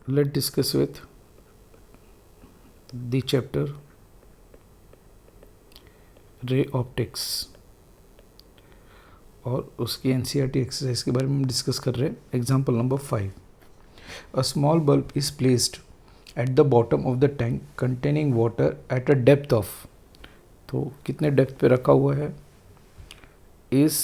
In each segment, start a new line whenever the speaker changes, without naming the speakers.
Let's discuss with the chapter ray optics और उसकी NCERT exercise के बारे में हम डिस्कस कर रहे हैं. Example number 5. A small bulb is placed at the bottom of the tank containing water at a depth of, तो कितने डेप्थ पे रखा हुआ है, इज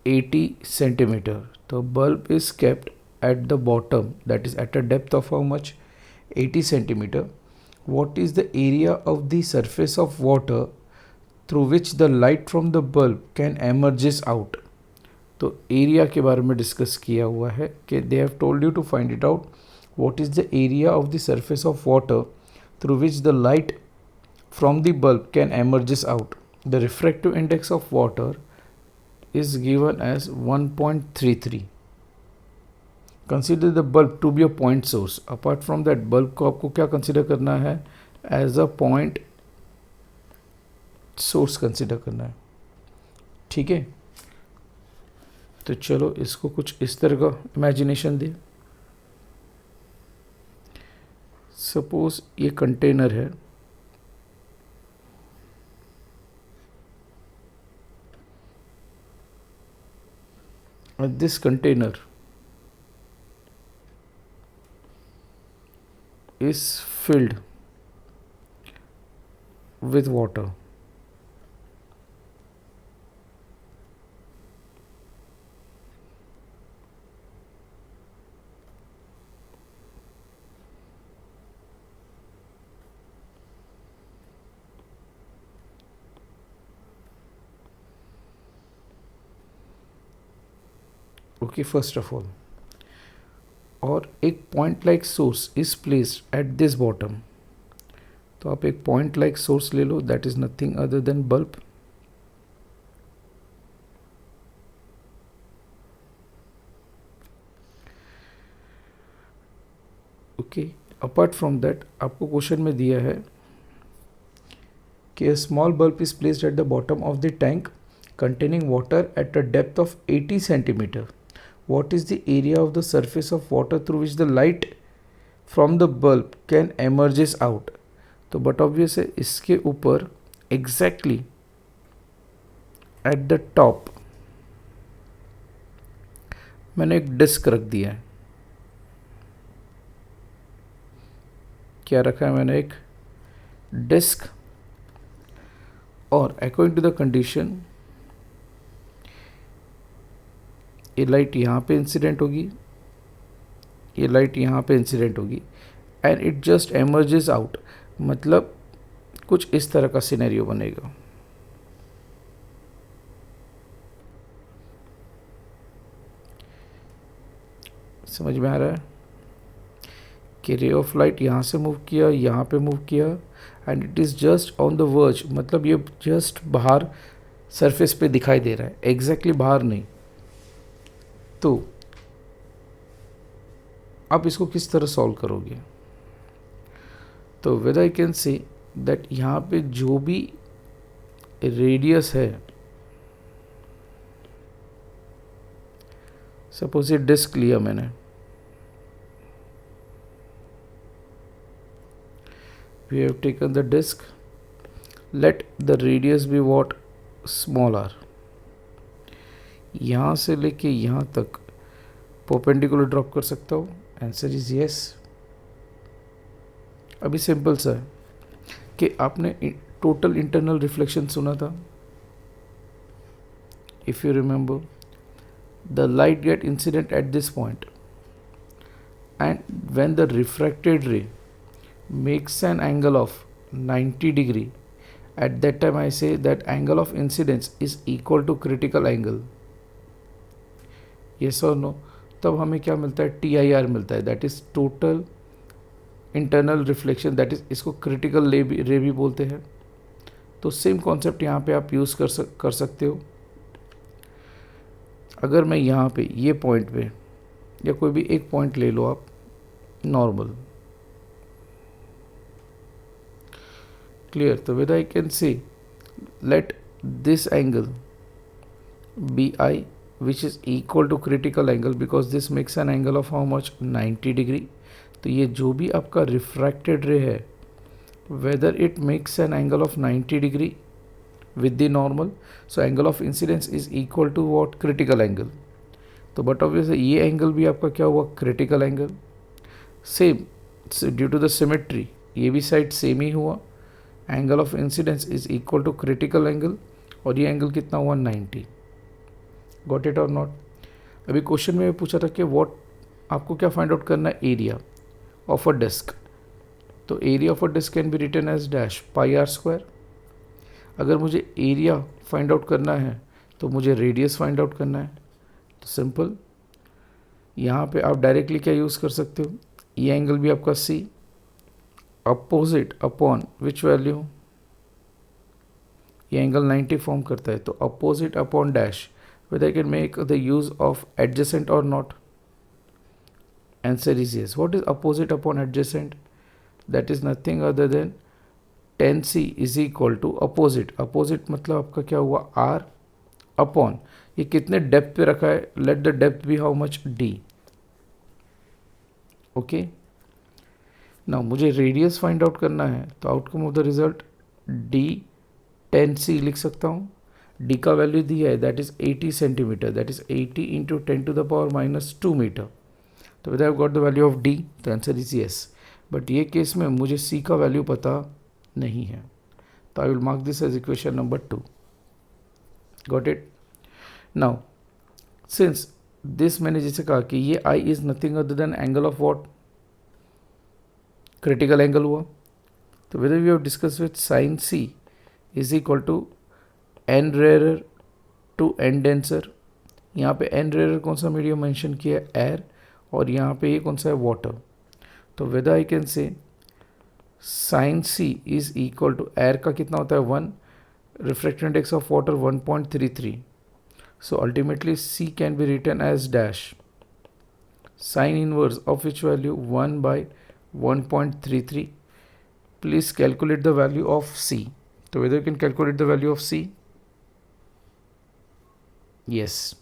80 सेंटीमीटर. तो bulb is kept at the bottom, that is at a depth of how much, 80 centimeter. What is the area of the surface of water through which the light from the bulb can emerges out. तो area के बारे में discuss किया हुआ है कि they have told you to find it out what is the area of the surface of water through which the light from the bulb can emerges out. The refractive index of water is given as 1.33. Consider the bulb to be a point source. Apart from that bulb को आपको क्या consider करना है, as a point source consider करना है. ठीक है, तो चलो इसको कुछ इस तरह का इमेजिनेशन दे. सपोज ये कंटेनर है, this container is filled with water. Okay, first of all, और एक point like source is placed at this bottom. तो आप एक पॉइंट लाइक सोर्स ले लो, that is nothing other than bulb. Okay, apart from that आपको question में दिया है कि small bulb is placed at the bottom of the tank containing water at a depth of 80 centimetre. What is the area of the surface of water through which the light from the bulb can emerges out. तो but obvious है इसके ऊपर exactly at the top मैंने एक disc रख दिया है. क्या रखा है मैंने, एक डिस्क. और अकॉर्डिंग टू द कंडीशन ये लाइट यहाँ पे इंसिडेंट होगी, ये लाइट यहाँ पे इंसिडेंट होगी, and it just emerges out. मतलब कुछ इस तरह का सिनेरियो बनेगा. समझ में आ रहा है कि रे ऑफ लाइट यहाँ से मूव किया, यहाँ पे मूव किया, and it is just on the verge. मतलब ये जस्ट बाहर सरफेस पे दिखाई दे रहा है, एग्जैक्टली बाहर नहीं. तो आप इसको किस तरह सॉल्व करोगे, तो whether I can say that यहाँ पे जो भी रेडियस है, सपोज ये डिस्क लिया मैंने, we have taken the disc, let the radius be what, small R. यहाँ से लेके यहाँ तक परपेंडिकुलर ड्रॉप कर सकता हूँ. Answer is yes. अभी सिंपल सा है कि आपने टोटल इंटरनल रिफ्लेक्शन सुना था. If you remember, the light get incident at this point and when the refracted ray makes an angle of 90 degree, at that time I say that angle of incidence is equal to critical angle. yes or no. तब हमें क्या मिलता है, TIR मिलता है, that is total internal reflection, that is इसको critical रे भी बोलते हैं. तो सेम कॉन्सेप्ट यहाँ पे आप यूज़ कर सकते हो. अगर मैं यहाँ पे ये पॉइंट पे या कोई भी एक पॉइंट ले लो आप नॉर्मल, क्लियर. तो with I can say let this angle be I which is equal to critical angle because this makes an angle of how much, 90 degree. तो ये जो भी आपका रिफ्रैक्टेड रे है, whether it makes an angle of 90 degree with the normal, so angle of incidence is equal to what? Critical angle. तो but obviously ये angle भी आपका क्या हुआ? Critical angle. Same due to the symmetry ये भी साइड सेम ही हुआ. Angle of incidence is equal to critical angle, और ये एंगल कितना हुआ? 90. गॉट इट और नॉट? अभी क्वेश्चन में पूछा था कि व्हाट, आपको क्या फाइंड आउट करना है? Area of a disc. तो area of a disc can be written as dash pi R square. अगर मुझे एरिया फाइंड आउट करना है तो मुझे रेडियस फाइंड आउट करना है. तो सिंपल, यहाँ पे आप डायरेक्टली क्या यूज़ कर सकते हो? ये एंगल भी आपका सी, अपोजिट अपॉन विच वैल्यू? ये एंगल 90 फॉर्म करता है, तो opposite upon dash. whether I can make the use of adjacent or not? Answer is yes. What is opposite upon adjacent? That is nothing other than tan c is equal to opposite. Opposite मतलब आपका क्या हुआ? r upon, ये कितने depth पे रखा है? let the depth be how much? d. Okay. Now मुझे रेडियस फाइंड आउट करना है, तो outcome of the result d tan c लिख सकता हूँ. d का वैल्यू दिया है, that is 80 centimetre, that is 80 into 10 to the power minus 2 metre. तो whether I got the value of d, तो आंसर इज यस. बट ये case में मुझे c का वैल्यू पता नहीं है, तो I will mark this as equation number 2. Got it? Now since this, मैंने जैसे कहा कि ये i is nothing other than angle of what? Critical angle हुआ. तो whether we have discuss with sine c is equal to n rarer to n denser. यहाँ पे n rare कौन सा मीडियम मेंशन किया है? एयर. और यहाँ पे ये कौन सा है? वाटर. तो whether I can say sine c is equal to, air का कितना होता है? 1, refractive index of water 1.33. So ultimately c can be written as dash sine inverse of which value? 1/1.33. Please calculate the value of c. तो whether you can calculate the value of c? Yes.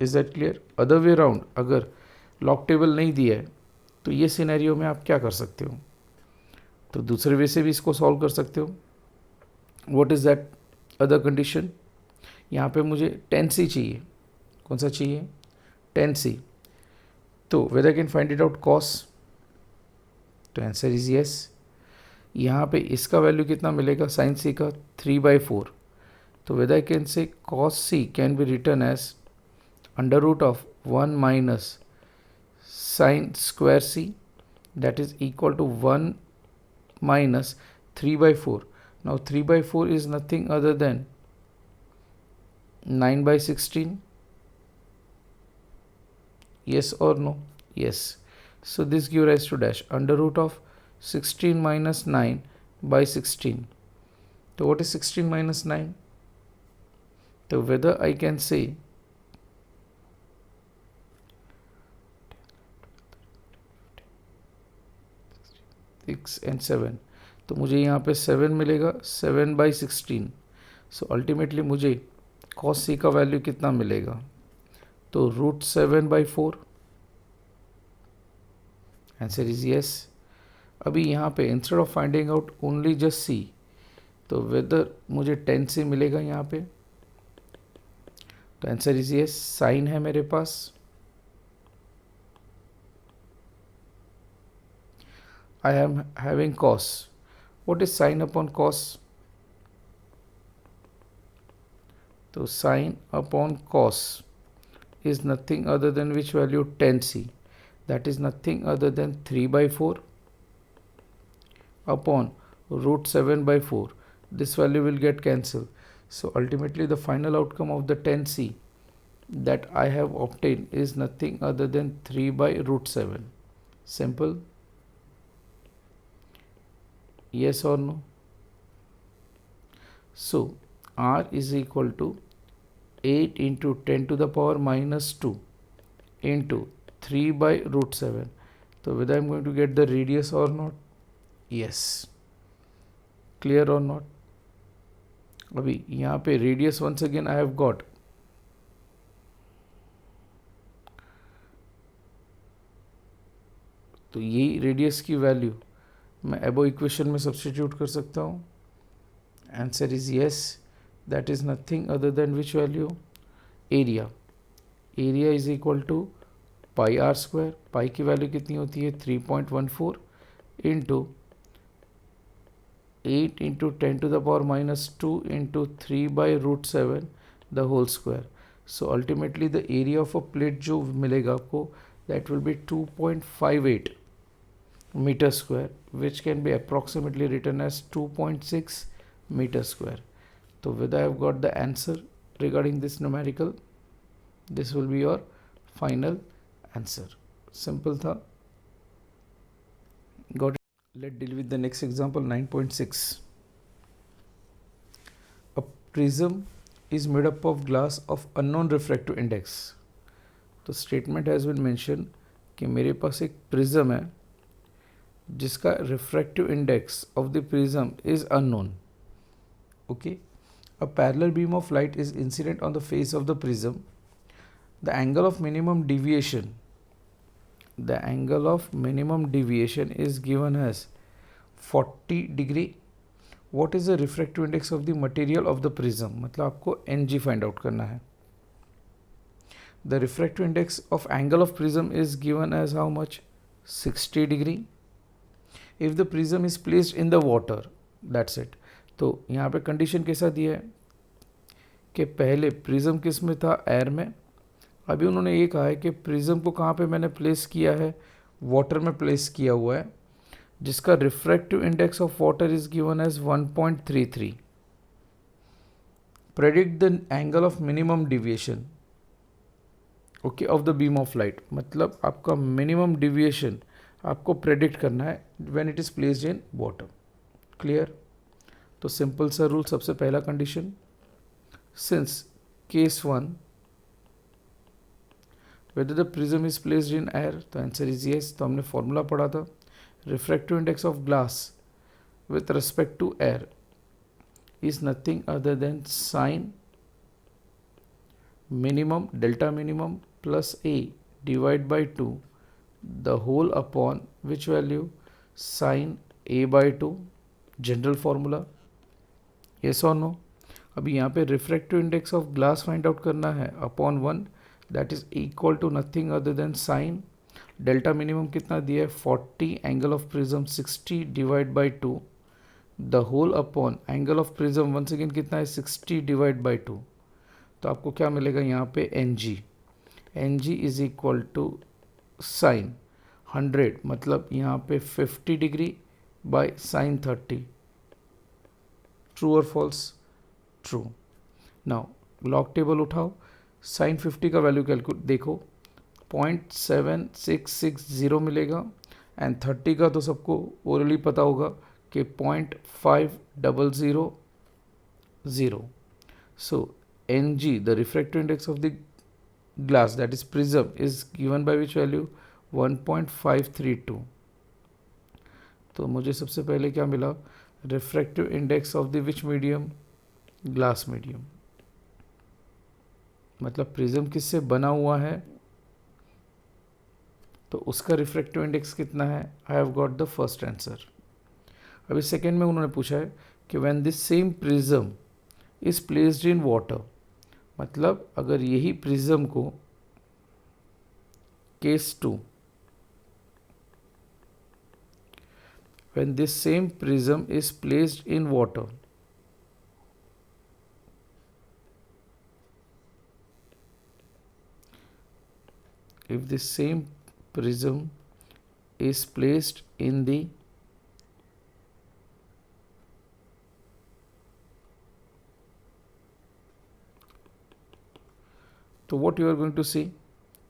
Is that clear? Other way round, अगर log table नहीं दिया है तो ये scenario में आप क्या कर सकते हो? तो दूसरे वे से भी इसको सॉल्व कर सकते हो. What is that other condition? यहाँ पे मुझे tan c चाहिए. कौन सा चाहिए? tan c. तो whether can find it out cos? तो आंसर इज यस. यहाँ पे इसका वैल्यू कितना मिलेगा? साइन c का 3/4. तो whether I can say cos c can be return as under root of 1 minus sine square c, that is equal to 1 minus 3/4. Now 3/4 is nothing other than 9/16. Yes or no? Yes. So this gives rise to dash under root of 16 minus 9/16. So what is 16 minus 9? So whether I can say 6 and 7, तो मुझे यहाँ पे 7 मिलेगा, 7/16. So ultimately मुझे cos c का value कितना मिलेगा? तो √7/4. Answer is yes. अभी यहाँ पे instead of finding out only just c, तो वेदर मुझे tan c मिलेगा यहाँ पे? तो आंसर इज यस. साइन है मेरे पास, I am having cos. What is sin upon cos? तो sin upon cos is nothing other than which value? tan c. That is nothing other than 3/4 upon √7/4. This value will get cancelled. So ultimately the final outcome of the tan c that I have obtained is nothing other than 3/√7. Simple. Yes or no? So r is equal to 8 into 10 to the power minus 2 into 3/√7. So whether I am going to get the radius or not? Yes. Clear or not? अभी यहाँ पे radius once again I have got तो यही radius की value मैं अबो equation में substitute कर सकता हूँ. Answer is yes. That is nothing other than which value? Area. Area is equal to pi R square. Pi की वैल्यू कितनी होती है? 3.14 into 8 into 10⁻⁻² into 3/√7 the whole square. So ultimately the area of a plate जो मिलेगा आपको, that will be 2.58 metre square, which can be approximately written as 2.6 metre square. तो with I have got the answer regarding this numerical. This will be your final answer. Simple था. Got it? Let's deal with the next example, 9.6. A prism is made up of glass of unknown refractive index. तो statement has been mentioned कि मेरे पास एक prism है जिसका refractive index of the prism is unknown. Okay. A parallel beam of light is incident on the face of the prism. The angle of minimum deviation is given as 40 degree. What is the refractive index of the material of the prism? मतलब आपको NG find out करना है. The refractive index of angle of prism is given as how much? 60 degree. If the prism is placed in the water, that's it. तो यहाँ पे condition कैसा दिया है कि पहले प्रिज्म किस में था? एयर में. अभी उन्होंने ये कहा है कि प्रिज्म को कहाँ पे मैंने प्लेस किया है? वाटर में प्लेस किया हुआ है, जिसका refractive index of water is given as 1.33. Predict the angle of minimum deviation okay of the beam of light. मतलब आपका मिनिमम डिविएशन आपको प्रेडिक्ट करना है when it is placed in water. Clear? तो सिंपल सा रूल. सबसे पहला condition, since case 1 whether the prism is placed in air, तो आंसर इज yes. तो हमने फॉर्मूला पढ़ा था, refractive index of glass with respect to air is nothing other than sine minimum delta minimum plus A divide by 2 the whole upon which value? Sine A by 2. General formula. Yes और no? अभी यहाँ पे refractive index of glass find out करना है upon 1, that is equal to nothing other than sine. Delta minimum कितना दिया है? 40. Angle of prism 60 divide by 2 the whole upon angle of prism once again कितना है? 60 डिवाइड बाई 2. तो आपको क्या मिलेगा यहाँ पे? NG. NG is equal to sine 100, मतलब यहाँ पे 50 डिग्री बाई साइन 30. ट्रू और false? True. Now log table उठाओ. साइन 50 का वैल्यू कैलकुलेट देखो, 0.7660 मिलेगा. एंड 30 का तो सबको ओरली पता होगा कि 0.5000. सो NG, the refractive index of the glass, that is prism, is given by which value? 1.532. तो मुझे सबसे पहले क्या मिला? Refractive index of the which medium? Glass medium. मतलब प्रिज्म किससे बना हुआ है, तो उसका रिफ्रैक्टिव इंडेक्स कितना है? आई have got the first answer. अभी सेकेंड में उन्होंने पूछा है कि when this same prism is placed in water, मतलब अगर यही प्रिज्म को case 2, when this same prism is placed in water, if this same prism is placed in the so what you are going to see,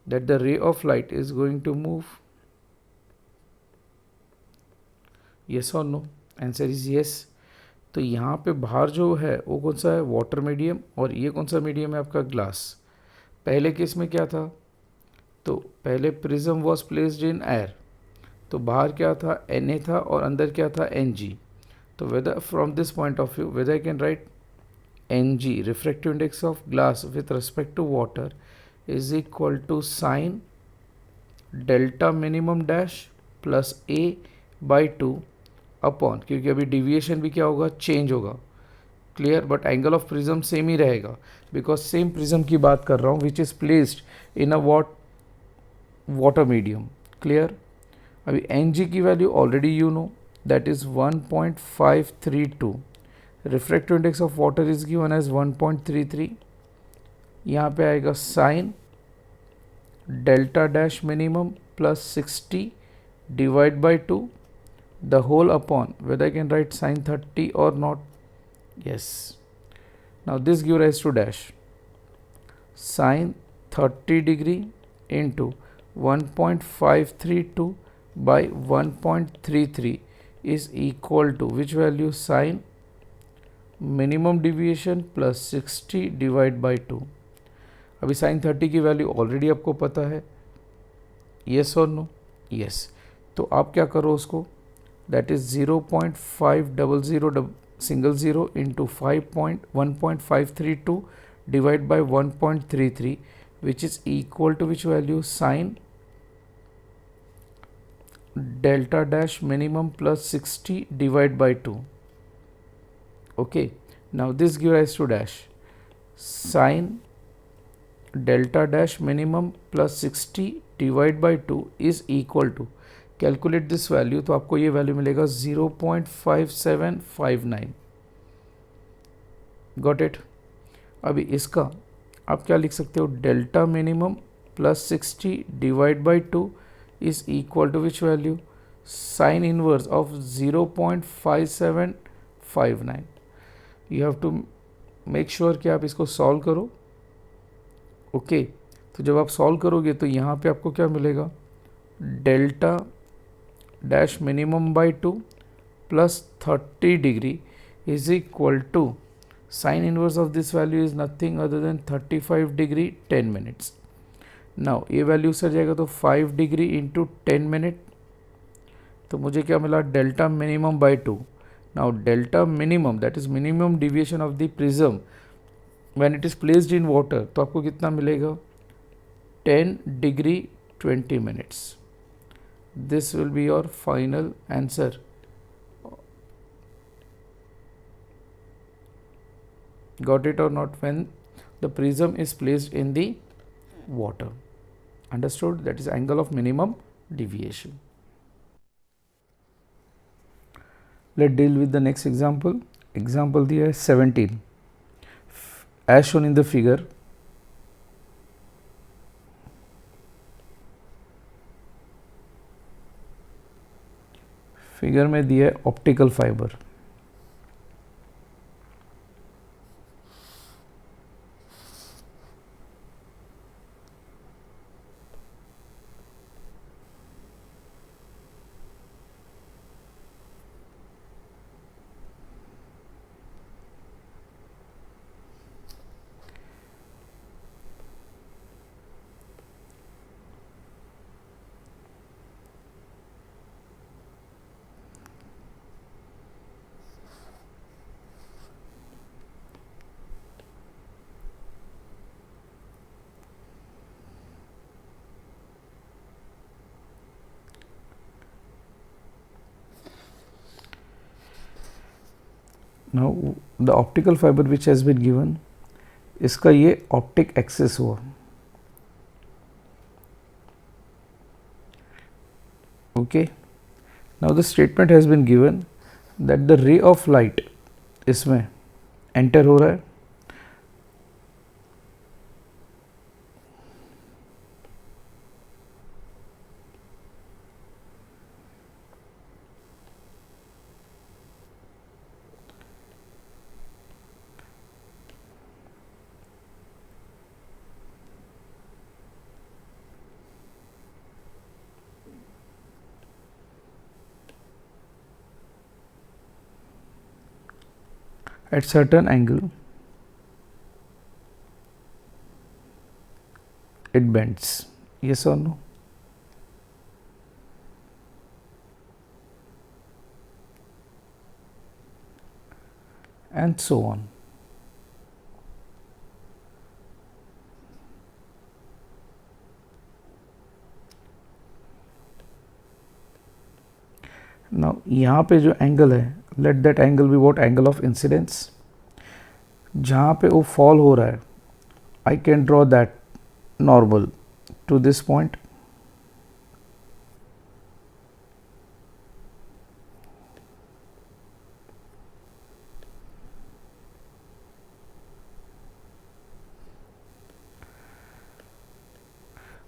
that the ray of light is going to move. Yes or no? Answer is yes. तो यहाँ पे बाहर जो है वो कौन सा है? Water medium. और ये कौन सा मीडियम है आपका? ग्लास. पहले केस में क्या था? तो पहले prism was placed in air, तो बाहर क्या था? Na था और अंदर क्या था? Ng. तो whether from this point of view whether I can write Ng, refractive index of glass with respect to water, is equal to sine delta minimum dash plus A by two upon, क्योंकि अभी deviation भी क्या होगा, change होगा, clear, but angle of prism same ही रहेगा because same prism की बात कर रहा हूँ which is placed in a water medium, clear. अभी एन जी की value already you know, that is 1.532, refractive index of water is given as 1.33, यहाँ पे आएगा sine delta dash minimum plus 60 divide by 2 the whole upon, whether I can write sine 30 or not, yes. Now this give rise to dash sine 30 degree into 1.532 by 1.33 is equal to which value, sine minimum deviation plus 60 divide by 2. अभी sin 30 की value already आपको पता है, yes और no, yes. तो आप क्या करो उसको, that is 0.500 single zero into 1.532 divided by 1.33, which is equal to which value, sine delta dash minimum plus 60 divided by 2. Okay, now this gives rise to dash sine delta dash minimum plus 60 divided by 2 is equal to, calculate this value, तो आपको ये value मिलेगा 0.5759, got it. अभी इसका आप क्या लिख सकते हो, delta minimum plus 60 divide by 2 is equal to which value, sine inverse of 0.5759। You have to make sure कि आप इसको सॉल्व करो, ओके। तो जब आप सॉल्व करोगे तो यहाँ पे आपको क्या मिलेगा, delta dash minimum by 2 plus 30 degree is equal to sine inverse of this value is nothing other than 35 degree 10 minutes. Now ये वैल्यू सर जाएगा तो 5 डिग्री इंटू 10 मिनट, तो मुझे क्या मिला, delta minimum by 2. Now delta minimum that is minimum deviation of the prism when it is placed in water, तो आपको कितना मिलेगा, 10 degree 20 minutes. This will be your final answer. Got it or not? When the prism is placed in the water, understood? That is angle of minimum deviation. Let's deal with the next example. Example दिया है 17, as shown in the figure. Figure में दिया है optical fibre, now the optical fiber which has been given, इसका ये optic axis हुआ, okay. Now the statement has been given that the ray of light इसमें enter हो रहा है, at certain angle it bends, yes or no? And so on. Now यहाँ पे जो एंगल है, let that angle be what, angle of incidence. जहाँ पे वो फॉल हो रहा है, I can draw that normal to this point.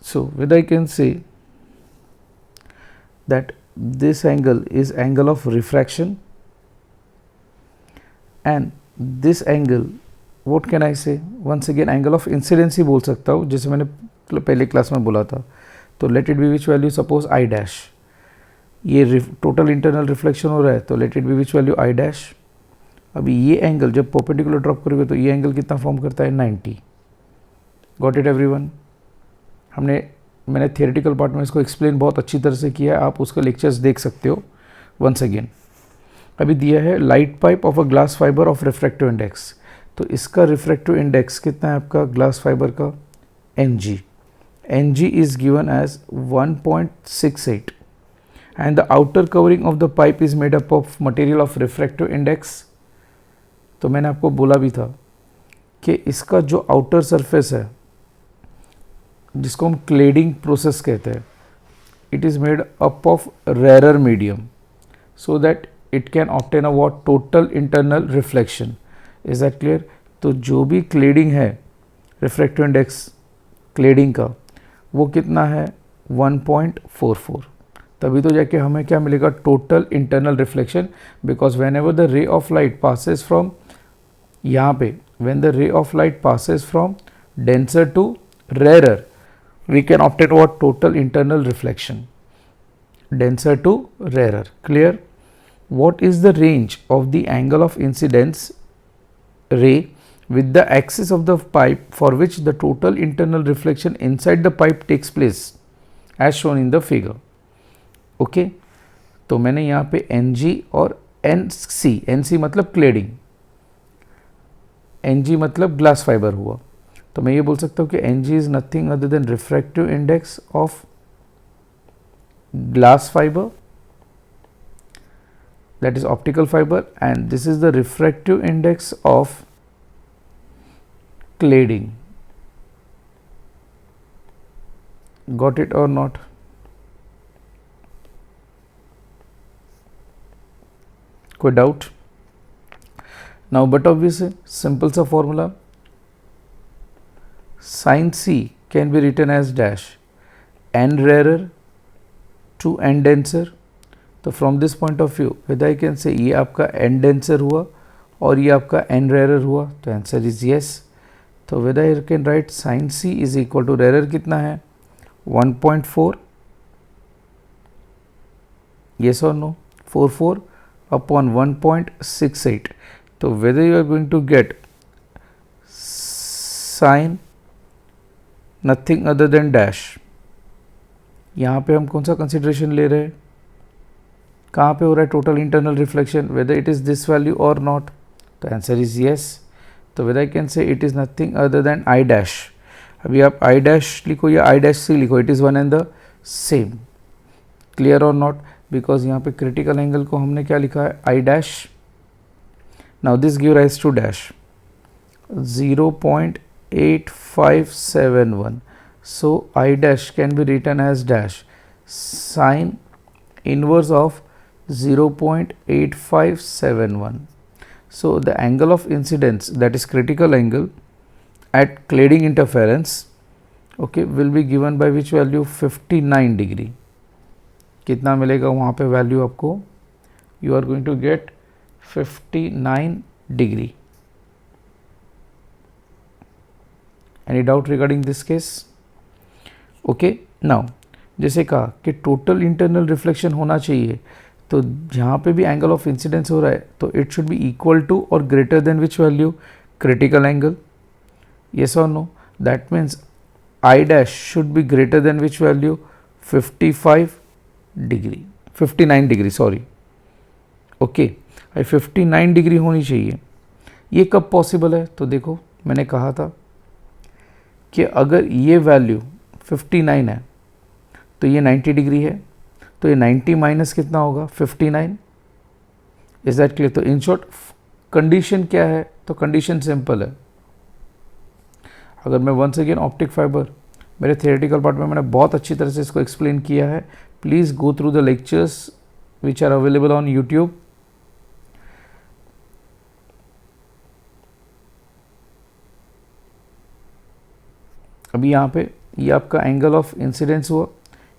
So with I can say that this angle is angle of refraction and this angle what can I say, once again angle of incidence ही बोल सकता हूँ, जैसे मैंने पहले class में बोला था. तो let it be which value, suppose I dash. ये टोटल इंटरनल रिफ्लेक्शन हो रहा है, तो let it be which value, I dash. अभी ये एंगल जब परपेंडिकुलर ड्रॉप करोगे तो ये एंगल कितना फॉर्म करता है, 90. Got it everyone. मैंने थियोरेटिकल पार्ट में इसको एक्सप्लेन बहुत अच्छी तरह से किया है, आप उसका लेक्चर्स देख सकते हो वंस अगेन. अभी दिया है light pipe of a glass fibre of refractive index. तो इसका रिफ्रैक्टिव इंडेक्स कितना है आपका ग्लास फाइबर का, Ng. Ng is given as 1.68 and the outer covering of the pipe is made up of material of refractive index. तो मैंने आपको बोला भी था कि इसका जो आउटर सरफेस है जिसको हम क्लेडिंग प्रोसेस कहते हैं, it is made up of rarer medium so that it can obtain a what, total internal reflection. Is that clear. तो जो भी क्लेडिंग है, रिफ्रैक्टिव इंडेक्स क्लेडिंग का, वो कितना है 1.44. तभी तो जाके हमें क्या मिलेगा, total internal reflection. Because whenever the ray of light passes from, यहाँ पे when the ray of light passes from denser to rarer, we can obtain what, total internal reflection, denser to rarer. Clear. What is the range of the angle of incidence ray with the axis of the pipe for which the total internal reflection inside the pipe takes place as shown in the figure. Okay. तो मैंने यहाँ पे Ng और NC मतलब cladding, Ng मतलब glass fibre हुआ. तो मैं ये बोल सकता हूँ कि Ng is nothing other then refractive index of glass fibre, that is optical fiber, and this is the refractive index of cladding. Got it or not? कोई doubt? Now but obviously simple सा formula, sin C can be written as dash n rarer to n denser. तो from this point of view whether I can say ये आपका n denser हुआ और ये आपका n rarer हुआ, तो आंसर इज yes. तो whether I can write sin C is equal to rarer कितना है 1.4, yes or no, 44 upon 1.68. तो whether you are going to get sin nothing other then dash, यहाँ पे हम कौन सा कंसिडरेशन ले रहे हैं, कहाँ पे हो रहा है total internal reflection, whether it is this value और नॉट. तो आंसर इज येस. तो whether I can say it is nothing other than I dash. अभी आप आई डैश लिखो या आई डैश सी लिखो, it is one and the same. Clear और not. Because यहाँ पे क्रिटिकल एंगल को हमने क्या लिखा है, I dash. Now this give rise to dash 0.8571. So I dash can be written as dash sine inverse of 0.8571. So the angle of incidence, that is critical angle at cladding interference, okay, will be given by which value, 59 degree. कितना मिलेगा वहाँ पे value आपको, you are going to get 59 degree. Any doubt regarding this case? Okay. Now जैसे कहा कि total internal reflection होना चाहिए, तो जहाँ पे भी एंगल ऑफ इंसिडेंस हो रहा है तो it should be equal to और greater than which value, critical angle. Yes और no. That means I dash should be greater than which value, 59 degree sorry. Okay. 59 degree होनी चाहिए. ये कब पॉसिबल है, तो देखो मैंने कहा था कि अगर ये वैल्यू 59 है तो ये 90 डिग्री है. तो ये 90 माइनस कितना होगा 59. Is that clear? तो इन शॉर्ट कंडीशन क्या है? तो कंडीशन सिंपल है. अगर मैं वंस अगेन ऑप्टिक फाइबर, मेरे थियोरेटिकल पार्ट में मैंने बहुत अच्छी तरह से इसको एक्सप्लेन किया है. Please go through the lectures which are available on YouTube. अभी यहाँ पे ये आपका एंगल ऑफ इंसिडेंस हुआ,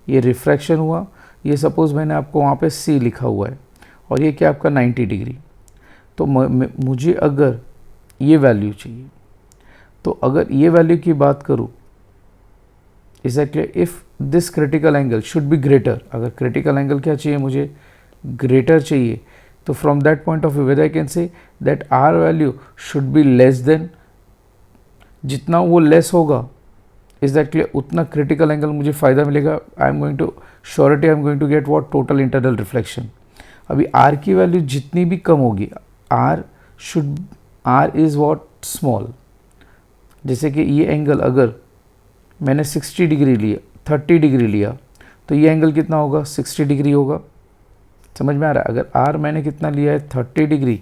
ये रिफ्रैक्शन हुआ, ये सपोज मैंने आपको वहाँ पे C लिखा हुआ है और ये क्या आपका 90 डिग्री. तो मुझे अगर ये वैल्यू चाहिए, तो अगर ये वैल्यू की बात करूँ, is that clear? If this critical angle should be greater, अगर क्रिटिकल एंगल क्या चाहिए मुझे? ग्रेटर चाहिए. तो from that point of view whether I can say that R value should be less than, जितना वो लेस होगा, इज दैट क्लियर, उतना क्रिटिकल एंगल मुझे फ़ायदा मिलेगा. I am going to surety, I am going to get what? Total internal reflection. अभी R की value जितनी भी कम होगी, आर इज़ व्हाट? स्मॉल. जैसे कि ये एंगल अगर मैंने 60 डिग्री लिया, 30 डिग्री लिया, तो ये एंगल कितना होगा? 60 डिग्री होगा. समझ में आ रहा है? अगर आर मैंने कितना लिया है? 30 डिग्री,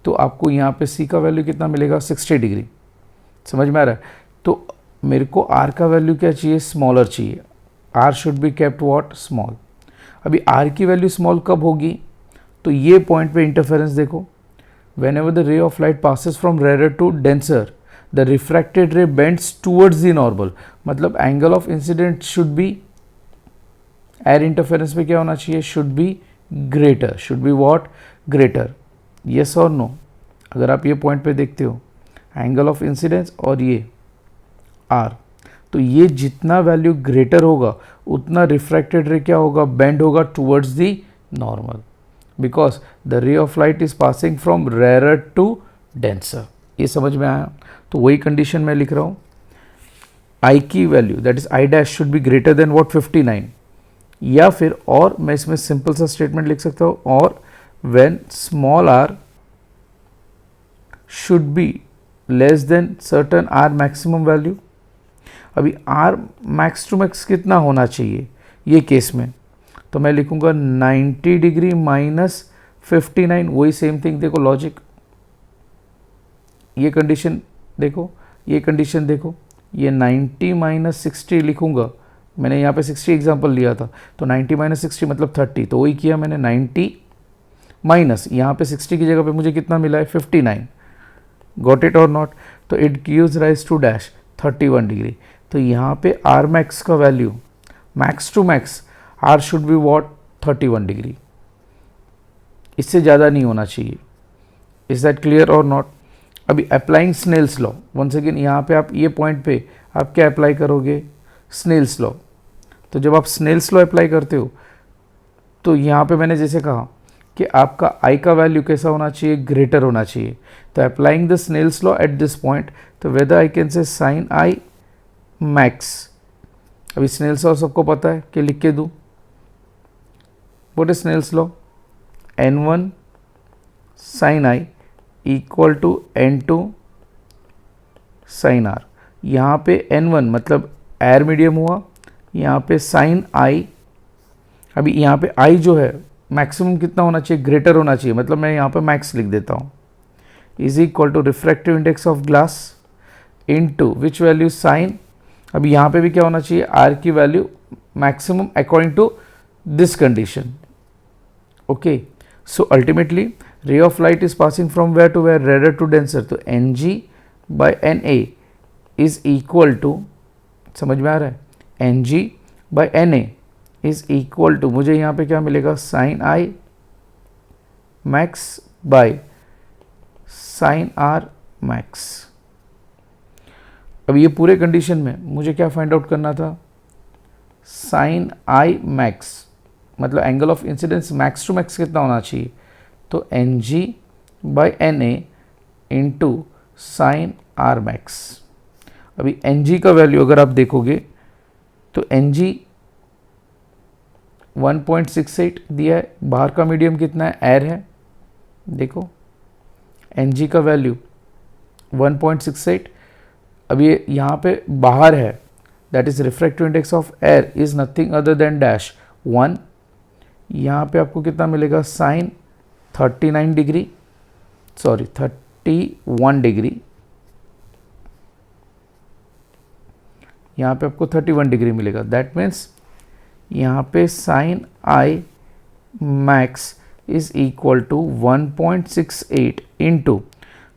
तो आपको यहाँ पे सी का वैल्यू कितना मिलेगा? 60 डिग्री. समझ में आ रहा है? तो मेरे को आर का वैल्यू क्या चाहिए? स्मॉलर चाहिए. R should be kept what? Small. अभी आर की वैल्यू स्मॉल कब होगी? तो ये पॉइंट पे इंटरफेरेंस देखो. whenever the ray of light passes from rarer to denser, the refracted ray bends towards the normal. मतलब angle of incident should be, air interference पे क्या होना चाहिए? Should be greater. Should be what? Greater. Yes और no? अगर आप ये point पे देखते हो, एंगल ऑफ इंसिडेंस और ये आर, तो ये जितना वैल्यू ग्रेटर होगा उतना रिफ्रैक्टेड रे क्या होगा? बेंड होगा towards the normal, because the ray of light is passing from rarer to denser. ये समझ में आया? तो वही कंडीशन मैं लिख रहा हूँ. आई की value that is I dash should be greater then what? 59. या फिर और मैं इसमें सिंपल सा स्टेटमेंट लिख सकता हूँ, और when small R should be less than certain R maximum value. अभी आर मैक्स टू मैक्स कितना होना चाहिए ये केस में? तो मैं लिखूंगा 90 डिग्री माइनस 59. वही सेम थिंग देखो, लॉजिक. ये कंडीशन देखो, ये कंडीशन देखो, ये 90 माइनस 60 लिखूंगा. मैंने यहाँ पे 60 एग्जाम्पल लिया था, तो 90 माइनस 60 मतलब 30. तो वही किया मैंने, 90 माइनस यहाँ पे 60 की जगह पे मुझे कितना मिला है? 59. गॉट इट और नॉट? तो it gives rise to dash 31 degree. तो यहाँ पे आर मैक्स का value, max to max R should be what? 31 degree. इससे ज़्यादा नहीं होना चाहिए. इज दैट क्लियर और नॉट? अभी applying Snell's law, once again यहाँ पे आप ये पॉइंट पे आप क्या अप्लाई करोगे? Snell's law. तो जब आप स्नेल्स लॉ अप्लाई करते हो, तो यहाँ पे मैंने जैसे कहा कि आपका आई का वैल्यू कैसा होना चाहिए? ग्रेटर होना चाहिए. तो applying the Snell's law at this point, तो whether I can say sine I max. अभी स्नेल्स लॉ सबको पता है कि लिख के दूँ? What is Snell's law? n1 sine i equal to n2 sine r. यहाँ पे n1 मतलब एयर मीडियम हुआ, यहाँ पे साइन आई. अभी यहाँ पे आई जो है मैक्सिमम कितना होना चाहिए? ग्रेटर होना चाहिए. मतलब मैं यहाँ पे मैक्स लिख देता हूँ. Is equal to refractive index of glass into which value? Sine. अभी यहाँ पे भी क्या होना चाहिए? आर की value maximum according to this condition. Okay, so ultimately ray of light is passing from where to where? Rarer to denser. तो N G by N a is equal to, समझ में आ रहा है? N ji by N a is equal to, मुझे यहाँ पे क्या मिलेगा? Sine I max by sine R max. अब ये पूरे कंडीशन में मुझे क्या फाइंड आउट करना था? साइन आई मैक्स मतलब angle of incidence max to max कितना होना चाहिए? तो N G by N A into sine R max. अभी एन जी का वैल्यू अगर आप देखोगे तो एन जी 1.68 दिया है. बाहर का मीडियम कितना है? एयर है. देखो एन जी का वैल्यू 1.68. अब ये यहाँ पे बाहर है, that is refractive index of air is nothing other then dash 1. यहाँ पे आपको कितना मिलेगा, साइन 39 डिग्री, सॉरी 31 डिग्री, यहाँ पे आपको 31 डिग्री मिलेगा। दैट मीन्स यहाँ पे sine I max is equal to 1.68 into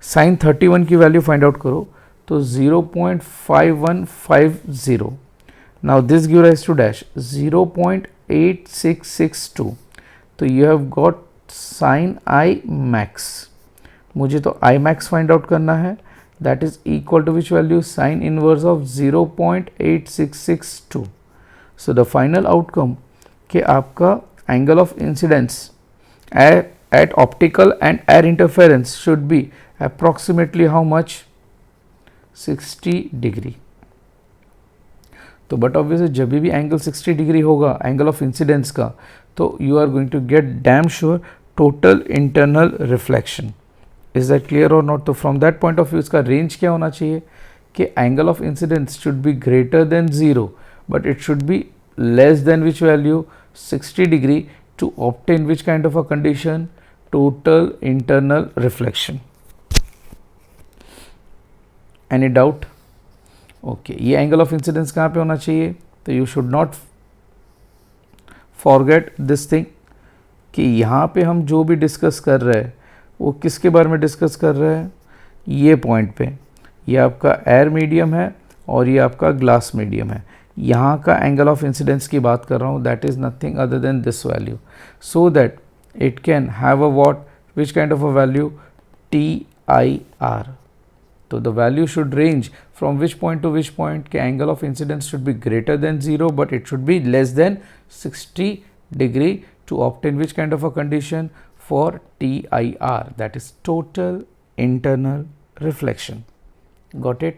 sine 31 की वैल्यू फाइंड आउट करो तो 0.5150। Now this give rise to dash 0.8662। तो you have got sine I max. मुझे तो आई मैक्स फाइंड आउट करना है, that is equal to which value, sine inverse of 0.8662। So the final outcome कि आपका angle of incidence at optical and air interference should be approximately how much, 60 degree. तो but obviously जब भी angle 60 degree होगा angle of incidence का, तो you are going to get damn sure total internal reflection. Is that clear और not? तो from that point of view इसका range क्या होना चाहिए कि angle of incidence should be greater than 0 but it should be less than which value, 60 degree, to obtain which kind of a condition, total internal reflection. Any doubt? Okay, ये angle of incidence कहाँ पे होना चाहिए? तो you should not forget this thing कि यहाँ पे हम जो भी डिस्कस कर रहे हैं वो किसके बारे में डिस्कस कर रहे हैं, ये पॉइंट पे। ये आपका एयर मीडियम है और ये आपका ग्लास मीडियम है। यहाँ का एंगल ऑफ इंसिडेंस की बात कर रहा हूँ, that is nothing other than this value, so that it can have a what, which kind of a value, TIR। तो the value should range from which point to which point के angle of incidence should be greater than 0 but it should be less than 60 degree to obtain which kind of a condition, for TIR, that is total internal reflection. Got it?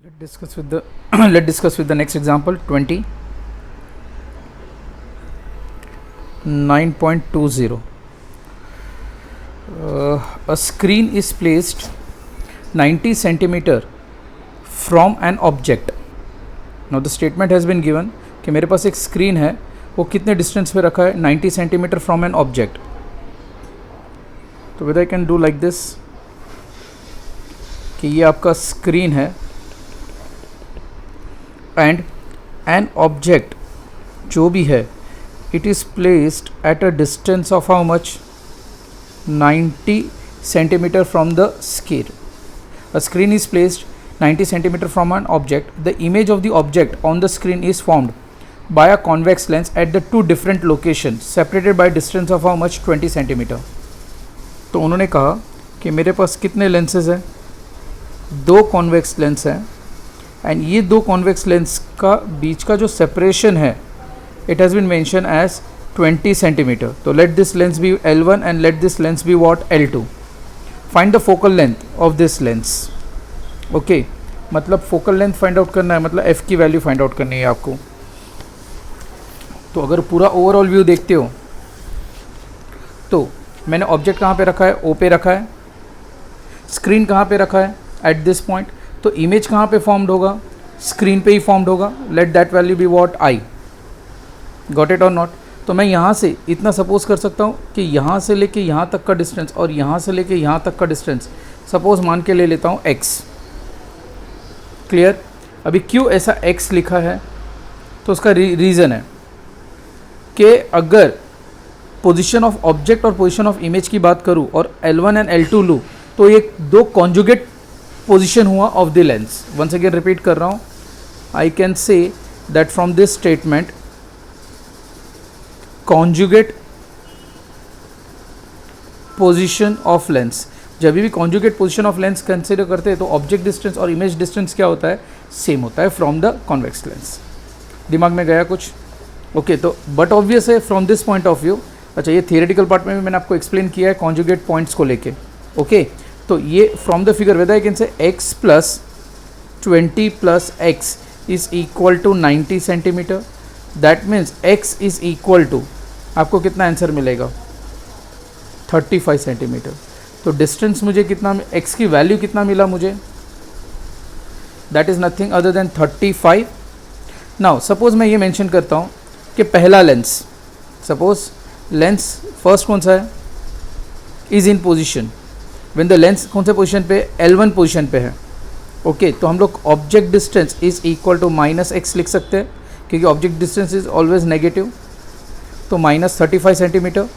Let's discuss with the next example, 20. 9.20. A screen is placed 90 centimeter from an object. Now the statement has been given कि मेरे पास एक screen है, वो कितने distance पे रखा है, 90 centimetre from an object. तो whether I can do like this कि ये आपका स्क्रीन है एंड एन ऑब्जेक्ट जो भी है it is placed at a distance of how much, 90 centimeter from the screen. A screen is placed 90 centimeter from an object. The image of the object on the screen is formed by a convex lens at the two different locations separated by distance of how much, 20 centimeter. तो उन्होंने कहा कि मेरे पास कितने lenses हैं, दो convex lens हैं and ये दो कॉन्वेक्स लेंस का बीच का जो सेपरेशन है it has been mention as 20 centimeter. तो let this lens be L1 and let this lens be what, L2. Find the focal length of this lens. Okay, मतलब focal length find out करना है, मतलब f की value find out करनी है आपको। तो अगर पूरा ओवरऑल व्यू देखते हो तो मैंने ऑब्जेक्ट कहाँ पे रखा है, O पे रखा है, स्क्रीन कहाँ पे रखा है, एट दिस पॉइंट। तो इमेज कहाँ पे फॉर्म्ड होगा, स्क्रीन पे ही फॉर्म्ड होगा। Let that value be what, I. Got it और नॉट? तो मैं यहाँ से इतना सपोज कर सकता हूँ कि यहाँ से लेके यहाँ तक का डिस्टेंस और यहाँ से लेके यहाँ तक का डिस्टेंस सपोज मान के ले लेता हूँ x। क्लियर? अभी क्यों ऐसा x लिखा है, तो उसका रीज़न है कि अगर पोजीशन ऑफ ऑब्जेक्ट और पोजीशन ऑफ इमेज की बात करूँ और L1 एंड L2 लूँ तो ये दो कॉन्जुगेट पोजीशन हुआ of the lens. Once again repeat कर रहा हूँ, I can say that from this statement conjugate position of lens, जब भी conjugate position of lens consider करते हैं तो ऑब्जेक्ट डिस्टेंस और इमेज डिस्टेंस क्या होता है, सेम होता है फ्रॉम द कॉन्वेक्स लेंस। दिमाग में गया कुछ? ओके, तो बट ऑब्वियस है from this point of view. अच्छा, ये थियोरेटिकल पार्ट में भी मैंने आपको एक्सप्लेन किया है कॉन्जुगेट पॉइंट्स को लेके। ओके, तो ये from the figure whether I can say x plus 20 plus x is equal to 90 centimetre. That means x is equal to, आपको कितना आंसर मिलेगा, 35 सेंटीमीटर। तो डिस्टेंस मुझे कितना, x की वैल्यू कितना मिला मुझे, that is nothing other then 35 now suppose मैं ये मेंशन करता हूँ कि पहला लेंस, सपोज लेंस फर्स्ट कौन सा है, is in position, when the lens कौन से पोजिशन पे, L1 पोजिशन पे है। ओके तो हम लोग object distance is equal to -x लिख सकते हैं, क्योंकि object distance is always negative, तो -35 सेंटीमीटर।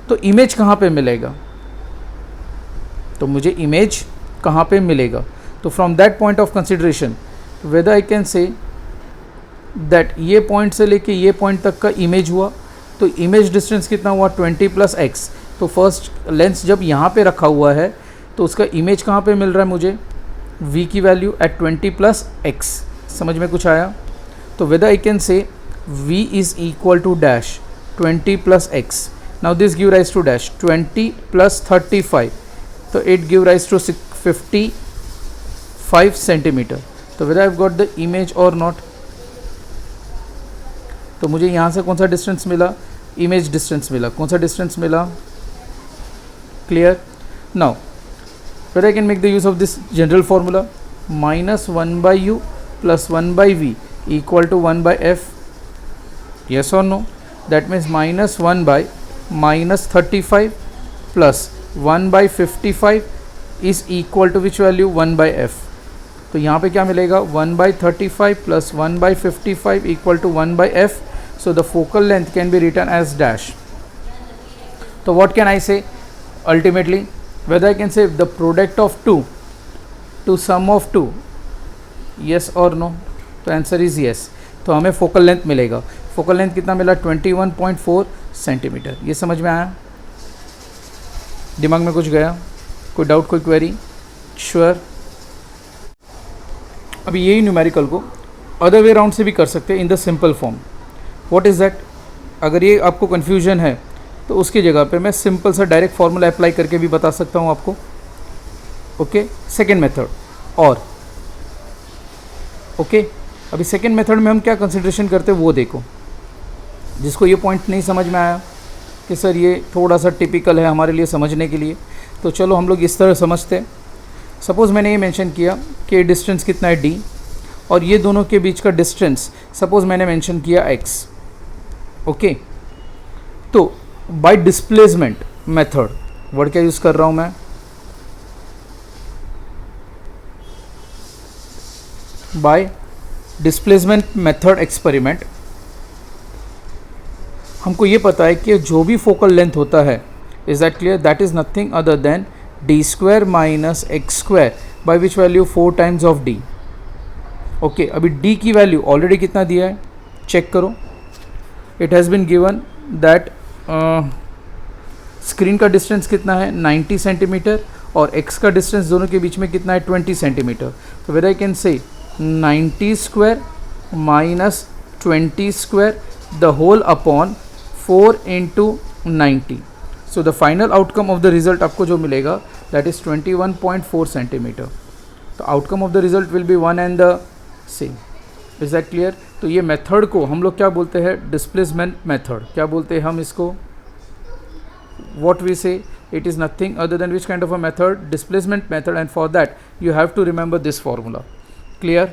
तो इमेज कहाँ पे मिलेगा, तो मुझे इमेज कहाँ पे मिलेगा, तो from that point of consideration weather I can say that ये पॉइंट से लेके ये पॉइंट तक का इमेज हुआ, तो इमेज डिस्टेंस कितना हुआ 20 + x। तो फर्स्ट लेंस जब यहाँ पे रखा हुआ है तो उसका इमेज कहाँ पे मिल रहा है मुझे, v की वैल्यू एट 20 + x। समझ में कुछ आया, तो whether I can say v is equal to dash 20 + x। Now this give rise to dash 20 + 35, तो it give rise to 55 centimetre. तो whether I have got the image or not, तो मुझे यहाँ से कौन सा डिस्टेंस मिला, इमेज डिस्टेंस मिला, कौन सा डिस्टेंस मिला, clear. Now whether I can make the use of this general formula, -1/u + 1/v equal to 1/f, yes or no, that means -1/-35 plus 1/55 is equal to which value, 1/f। तो यहाँ पे क्या मिलेगा, 1/35 plus 1/55 equal to 1/f, so the focal length can be written as dash। तो what can I say ultimately, whether I can say the product of two to sum of two, yes or no, तो answer is yes। तो हमें focal length मिलेगा, focal length कितना मिला, 21.4 centimetre. ये समझ में आया, दिमाग में कुछ गया, कोई डाउट, कोई क्वेरी, श्योर। अभी यही न्यूमेरिकल को अदर वे राउंड से भी कर सकते हैं in the simple form. What is that, अगर ये आपको कन्फ्यूजन है तो उसकी जगह पे मैं सिंपल सा डायरेक्ट फार्मूला अप्लाई करके भी बता सकता हूँ आपको। ओके, सेकेंड मेथड और ओके अभी सेकेंड मेथड में हम क्या कंसिडरेशन करते हैं वो देखो। जिसको ये पॉइंट नहीं समझ में आया कि सर ये थोड़ा सा टिपिकल है हमारे लिए समझने के लिए, तो चलो हम लोग इस तरह समझते हैं। सपोज़ मैंने ये मेंशन किया कि डिस्टेंस कितना है d, और ये दोनों के बीच का डिस्टेंस सपोज़ मैंने मेंशन किया x। ओके, तो बाय डिस्प्लेसमेंट मेथड, वर्ड क्या यूज़ कर रहा हूँ मैं, बाय डिस्प्लेसमेंट मेथड एक्सपेरिमेंट, हमको ये पता है कि जो भी फोकल लेंथ होता है, is that clear, that is nothing other then d² - x² by which value 4 times of d। Okay, अभी d की वैल्यू ऑलरेडी कितना दिया है चेक करो, it has been given that screen का डिस्टेंस कितना है 90 सेंटीमीटर और x का डिस्टेंस दोनों के बीच में कितना है 20 सेंटीमीटर। तो वेदर आई कैन से 90² - 20² the whole upon 4 × 90। So the final outcome of the result आपको जो मिलेगा दैट इज़ 21.4 सेंटीमीटर। तो outcome of the result will be one and the same. Is that clear. तो ये मेथड को हम लोग क्या बोलते हैं, डिस्प्लेसमेंट मेथड। क्या बोलते हैं हम इसको, what we say, it is nothing other than which kind of a method, displacement method, and for that you have to remember this formula. Clear?